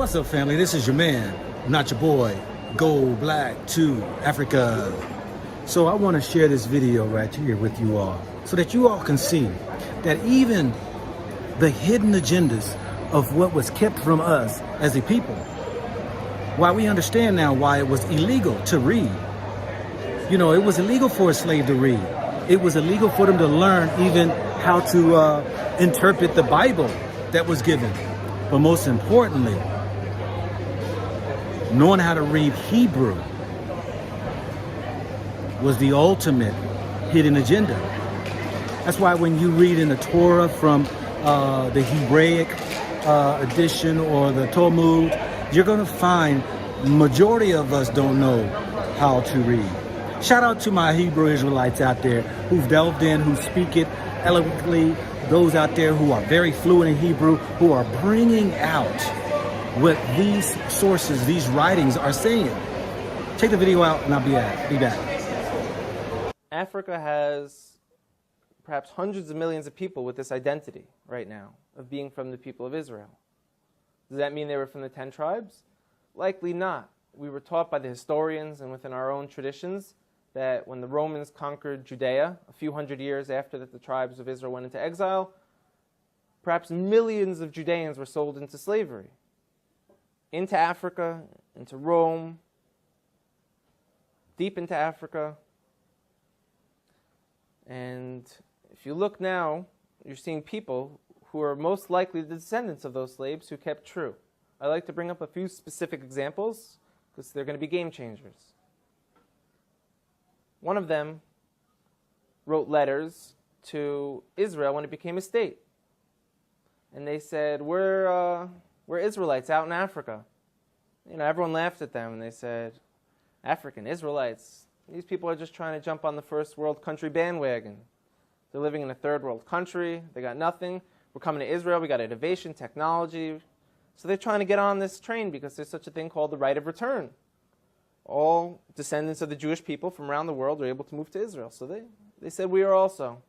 What's up, family? This is your man, not your boy, Go Black to Africa. So I want to share this video right here with you all so that you all can see that even the hidden agendas of what was kept from us as a people, why we understand now why it was illegal to read. You know, it was illegal for a slave to read. It was illegal for them to learn even how to interpret the Bible that was given. But most importantly, knowing how to read Hebrew was the ultimate hidden agenda. That's why when you read in the Torah from the Hebraic edition or the Talmud, you're going to find majority of us don't know how to read. Shout out to my Hebrew Israelites out there who've delved in, who speak it eloquently, those out there who are very fluent in Hebrew, who are bringing out what these sources, these writings are saying. Check the video out and I'll be back. Africa has perhaps hundreds of millions of people with this identity right now of being from the people of Israel. Does that mean they were from the 10 tribes? Likely not. We were taught by the historians and within our own traditions that when the Romans conquered Judea, a few hundred years after that the tribes of Israel went into exile, perhaps millions of Judeans were sold into slavery. Into Africa, into Rome, deep into Africa. And if you look now, you're seeing people who are most likely the descendants of those slaves who kept true. I like to bring up a few specific examples because they're going to be game changers. One of them wrote letters to Israel when it became a state. And they said, we're Israelites out in Africa. You know, everyone laughed at them and they said, African Israelites, these people are just trying to jump on the first world country bandwagon. They're living in a third world country. They got nothing. We're coming to Israel. We got innovation, technology. So they're trying to get on this train because there's such a thing called the right of return. All descendants of the Jewish people from around the world are able to move to Israel. So they said we are also.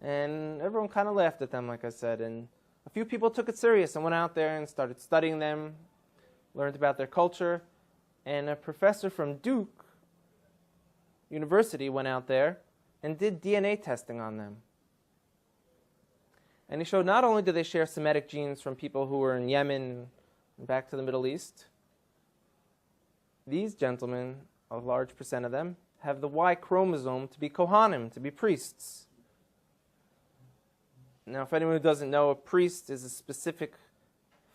And everyone kind of laughed at them, like I said. And a few people took it serious and went out there and started studying them, learned about their culture. And a professor from Duke University went out there and did DNA testing on them. And he showed not only do they share Semitic genes from people who were in Yemen and back to the Middle East, these gentlemen, a large percent of them, have the Y chromosome to be Kohanim, to be priests. Now, if anyone who doesn't know, a priest is a specific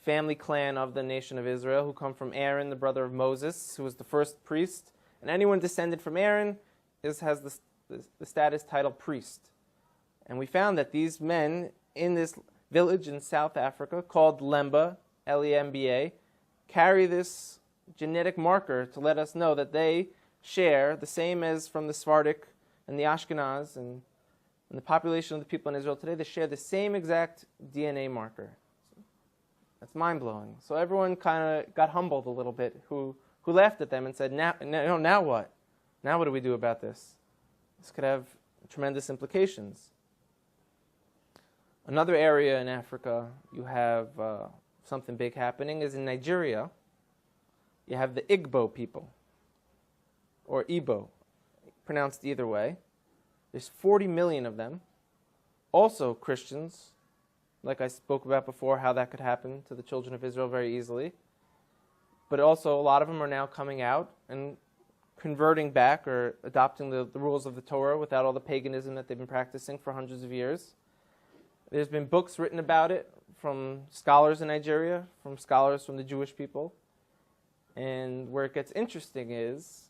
family clan of the nation of Israel who come from Aaron, the brother of Moses, who was the first priest. And anyone descended from Aaron has the status title priest. And we found that these men in this village in South Africa called Lemba, L-E-M-B-A, carry this genetic marker to let us know that they share the same as from the Sephardic and the Ashkenaz and the population of the people in Israel today. They share the same exact DNA marker. That's mind-blowing. So everyone kind of got humbled a little bit who laughed at them and said, now what? Now what do we do about this? This could have tremendous implications. Another area in Africa you have something big happening is in Nigeria. You have the Igbo people, or Igbo, pronounced either way. There's 40 million of them, also Christians, like I spoke about before, how that could happen to the children of Israel very easily. But also a lot of them are now coming out and converting back or adopting the rules of the Torah without all the paganism that they've been practicing for hundreds of years. There's been books written about it from scholars in Nigeria, from scholars from the Jewish people. And where it gets interesting is,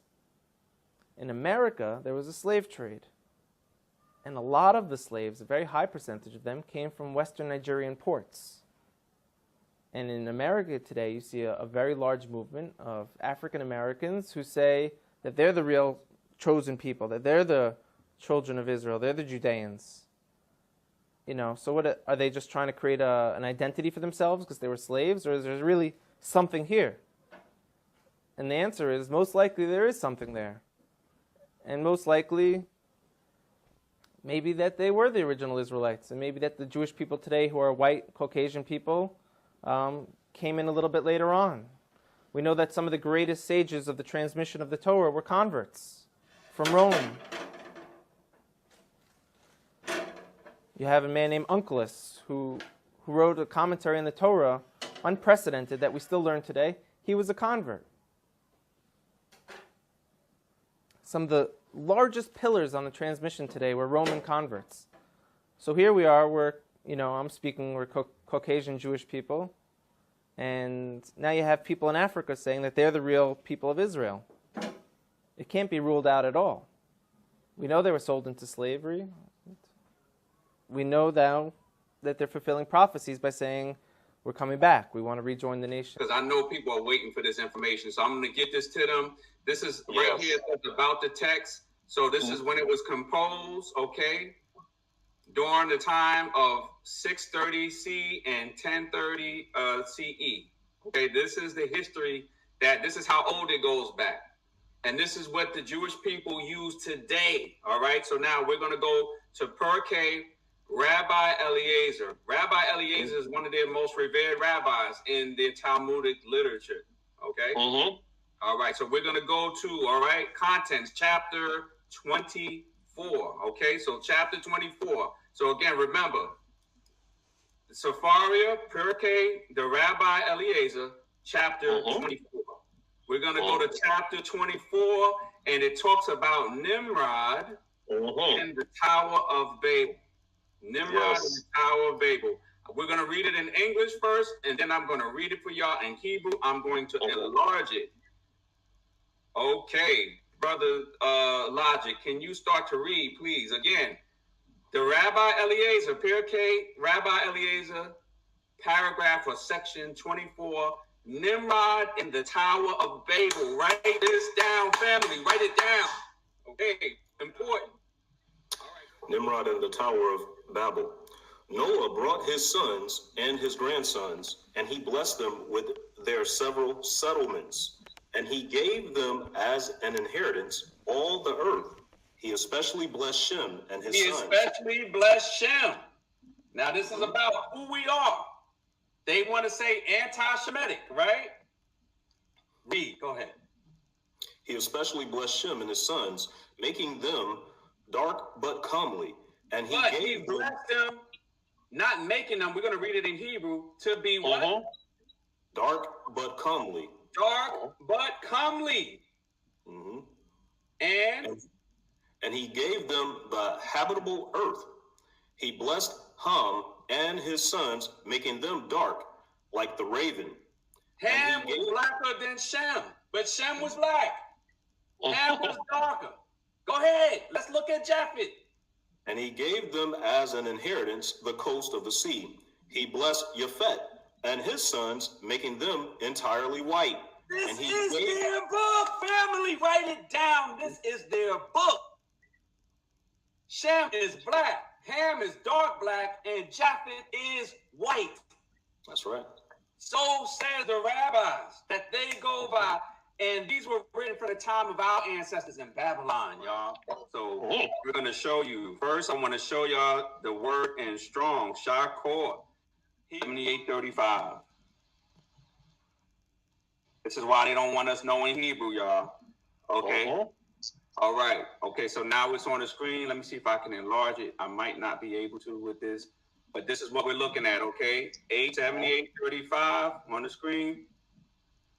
in America, there was a slave trade. And a lot of the slaves, a very high percentage of them, came from Western Nigerian ports. And in America today, you see a very large movement of African Americans who say that they're the real chosen people, that they're the children of Israel, they're the Judeans. You know, so what are they just trying to create an identity for themselves because they were slaves, or is there really something here? And the answer is, most likely there is something there. And most likely, maybe that they were the original Israelites, and maybe that the Jewish people today who are white, Caucasian people came in a little bit later on. We know that some of the greatest sages of the transmission of the Torah were converts from Rome. You have a man named Onkelos who wrote a commentary on the Torah, unprecedented, that we still learn today. He was a convert. Some of the largest pillars on the transmission today were Roman converts. So here we are, we're Caucasian Jewish people, and now you have people in Africa saying that they're the real people of Israel. It can't be ruled out at all. We know they were sold into slavery. We know now that they're fulfilling prophecies by saying, we're coming back. We want to rejoin the nation. Because I know people are waiting for this information, so I'm going to get this to them. This is right here about the text. So this is when it was composed, okay, during the time of 630 C and 1030 CE. Okay, this is the history this is how old it goes back. And this is what the Jewish people use today, all right? So now we're going to go to Perkei Rabbi Eliezer. Rabbi Eliezer is one of their most revered rabbis in their Talmudic literature, okay? All right, so we're going to go to, contents, chapter 24, okay? So chapter 24. So again, remember, Sepharia, Perkei, the Rabbi Eliezer, chapter 24. We're going to go to chapter 24, and it talks about Nimrod and the Tower of Babel. Nimrod and the Tower of Babel. We're going to read it in English first, and then I'm going to read it for y'all in Hebrew. I'm going to enlarge it. Okay, Brother Logic, can you start to read, please? Again, the Rabbi Eliezer, Pirkei, Rabbi Eliezer, paragraph or section 24, Nimrod in the Tower of Babel. Write this down, family. Write it down. Okay, important. All right. Nimrod in the Tower of Babel. Noah brought his sons and his grandsons, and he blessed them with their several settlements, and he gave them as an inheritance all the earth. He especially blessed Shem and his sons. He especially blessed Shem. Now this is about who we are. They want to say anti-Semitic, right? Read, go ahead. He especially blessed Shem and his sons, making them dark but comely. And he blessed them, not making them, we're going to read it in Hebrew, to be what? Dark but comely. Dark but comely. And he gave them the habitable earth. He blessed Ham and his sons, making them dark like the raven. Ham was blacker than Shem, but Shem was black. Ham was darker. Go ahead, let's look at Japheth. And he gave them as an inheritance the coast of the sea. He blessed Japheth and his sons, making them entirely white. This is their book, family. Write it down. This is their book. Shem is black, Ham is dark black, and Japheth is white. That's right. So says the rabbis that they go by. And these were written for the time of our ancestors in Babylon, y'all. So we're going to show you. First, I want to show y'all the word in Strong, Shakor, 7835. This is why they don't want us knowing Hebrew, y'all. Okay. All right. Okay, so now it's on the screen. Let me see if I can enlarge it. I might not be able to with this, but this is what we're looking at, okay? 87835 on the screen.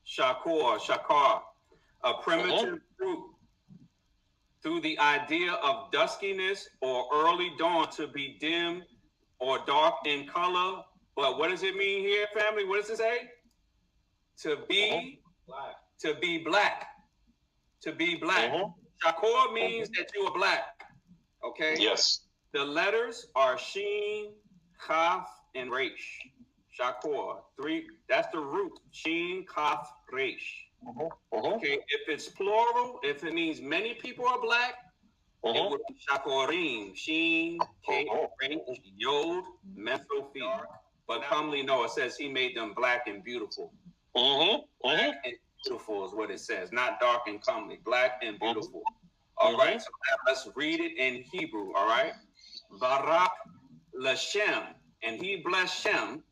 Shakar, a primitive fruit through the idea of duskiness or early dawn to be dim or dark in color. But what does it mean here, family? What does it say? To be black. To be black. To be black. Shakor means that you are black. Okay? Yes. The letters are Sheen, Chaf, and Resh. Shakor. Three, that's the root. Sheen, Kaf, Resh. Okay, if it's plural, if it means many people are black, it would be Shakorim. Sheen, K, Resh, Yod, Mephofi. But commonly, no, it says he made them black and beautiful. Black and beautiful is what it says, not dark and comely. Black and beautiful. All right, so now let's read it in Hebrew, all right? Barak Lashem, and he blessed Shem.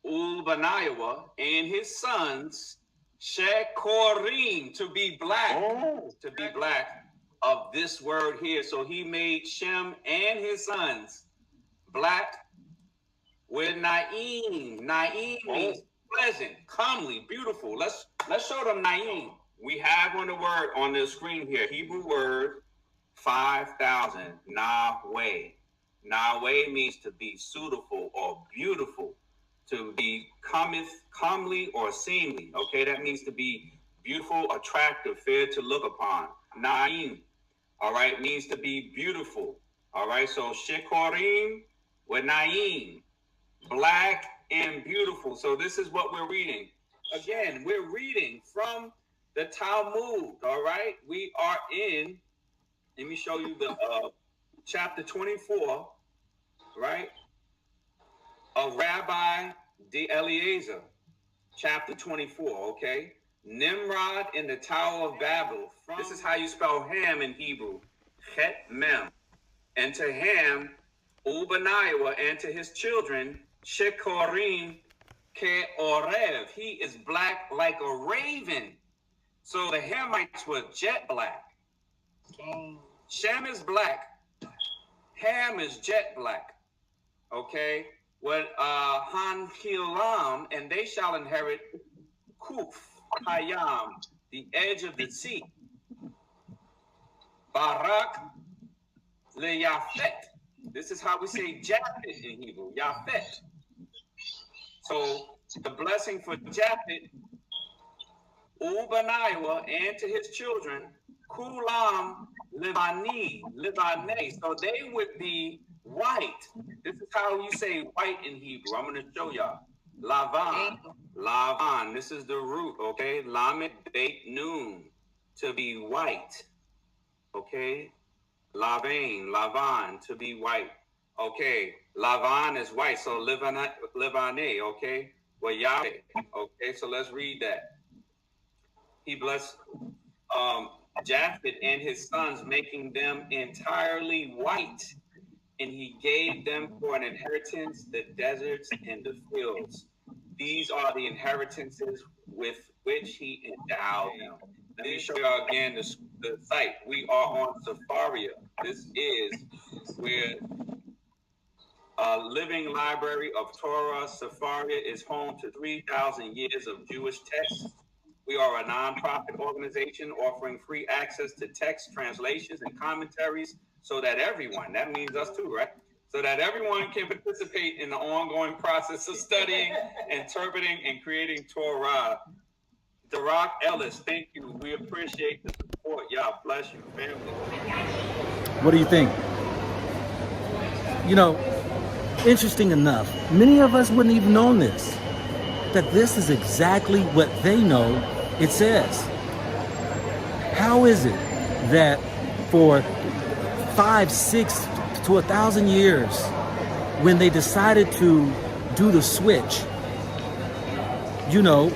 Ubaniah and his sons, Shekorim, to be black, of this word here. So he made Shem and his sons black with Naim. Naim means pleasant, comely, beautiful. Let's show them Naim. We have on the word on the screen here, Hebrew word 5,000, Nahweh. Nahweh means to be suitable or beautiful, to be comely or seemly. Okay, that means to be beautiful, attractive, fair to look upon. Naim, all right, means to be beautiful. All right, so Shekorim with Naim, black and beautiful. So this is what we're reading. Again, we're reading from the Talmud. All right, we are in, let me show you the chapter 24, right, of Rabbi de Eliezer, chapter 24, okay? Nimrod in the Tower of Babel. This is how you spell Ham in Hebrew, Chet Mem. And to Ham, Ubaniah, and to his children, Shekorim Ke-Orev. He is black like a raven. So the Hamites were jet black. Shem is black. Ham is jet black. Okay? With Han-Hilam, and they shall inherit Kuf Hayam, the edge of the sea. Barak le-Yafet. This is how we say Japhet in Hebrew, Yafet. So the blessing for Japhet, Ubaniah, and to his children, Kulam Livani. So they would be white. This is how you say white in Hebrew. I'm going to show y'all. Lavan. This is the root, okay? Lamed Beit Nun, to be white. Okay? Lavan, to be white. Okay, Lavan is white, so Livane, okay? Well, Yahweh, okay? So let's read that. He blessed Japhet and his sons, making them entirely white, and he gave them for an inheritance the deserts and the fields. These are the inheritances with which he endowed them. Let me show you again the site. We are on Sepharia. This is where Living Library of Torah. Sepharia is home to 3,000 years of Jewish texts. We are a nonprofit organization offering free access to text translations and commentaries so that everyone, that means us too, right? So that everyone can participate in the ongoing process of studying, interpreting, and creating Torah. Darak Ellis, thank you. We appreciate the support. Y'all bless you, family. What do you think? You know, interesting enough, many of us wouldn't even know this, that this is exactly what they know it says. How is it that for 5, 6 to 1,000 years, when they decided to do the switch, you know,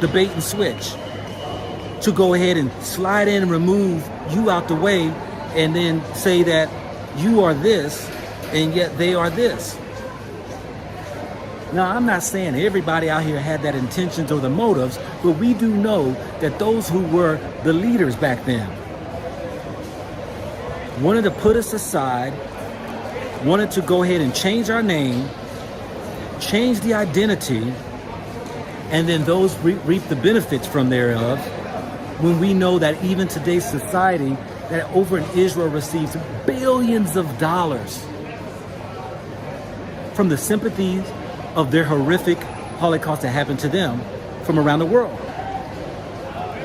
the bait and switch, to go ahead and slide in and remove you out the way and then say that you are this and yet they are this. Now, I'm not saying everybody out here had that intentions or the motives, but we do know that those who were the leaders back then wanted to put us aside, wanted to go ahead and change our name, change the identity, and then those reap the benefits from thereof, when we know that even today's society that over in Israel receives billions of dollars from the sympathies of their horrific Holocaust that happened to them from around the world.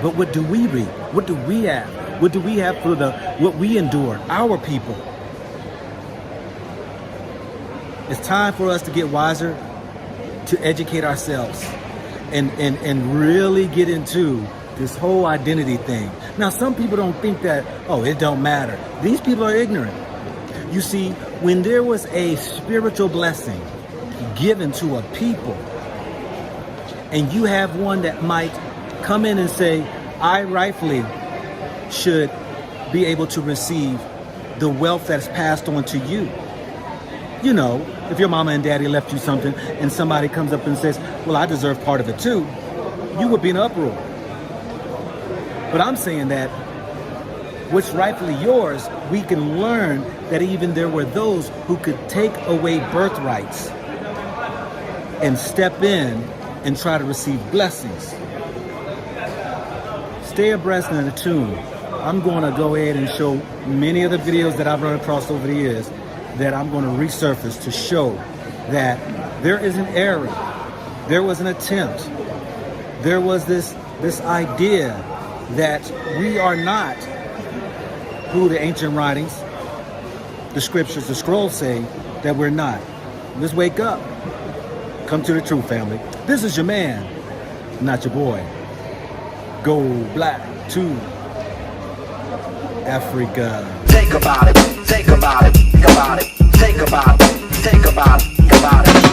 But what do we reap? What do we have? What do we have for what we endure, our people? It's time for us to get wiser, to educate ourselves, and really get into this whole identity thing. Now, some people don't think that, oh, it don't matter. These people are ignorant. You see, when there was a spiritual blessing given to a people, and you have one that might come in and say, I rightfully should be able to receive the wealth that's passed on to you. You know, If your mama and daddy left you something and somebody comes up and says, well, I deserve part of it too, you would be in uproar. But I'm saying that what's rightfully yours, we can learn that even there were those who could take away birthrights and step in and try to receive blessings. Stay abreast and attuned. I'm going to go ahead and show many of the videos that I've run across over the years that I'm going to resurface to show that there is an error. There was an attempt. There was this idea that we are not who the ancient writings, the scriptures, the scrolls say that we're not. Let's wake up. Come to the truth, family. This is your man, not your boy. Go black to Africa. Think about it, think about it, think about it, think about it, think about it, think about it.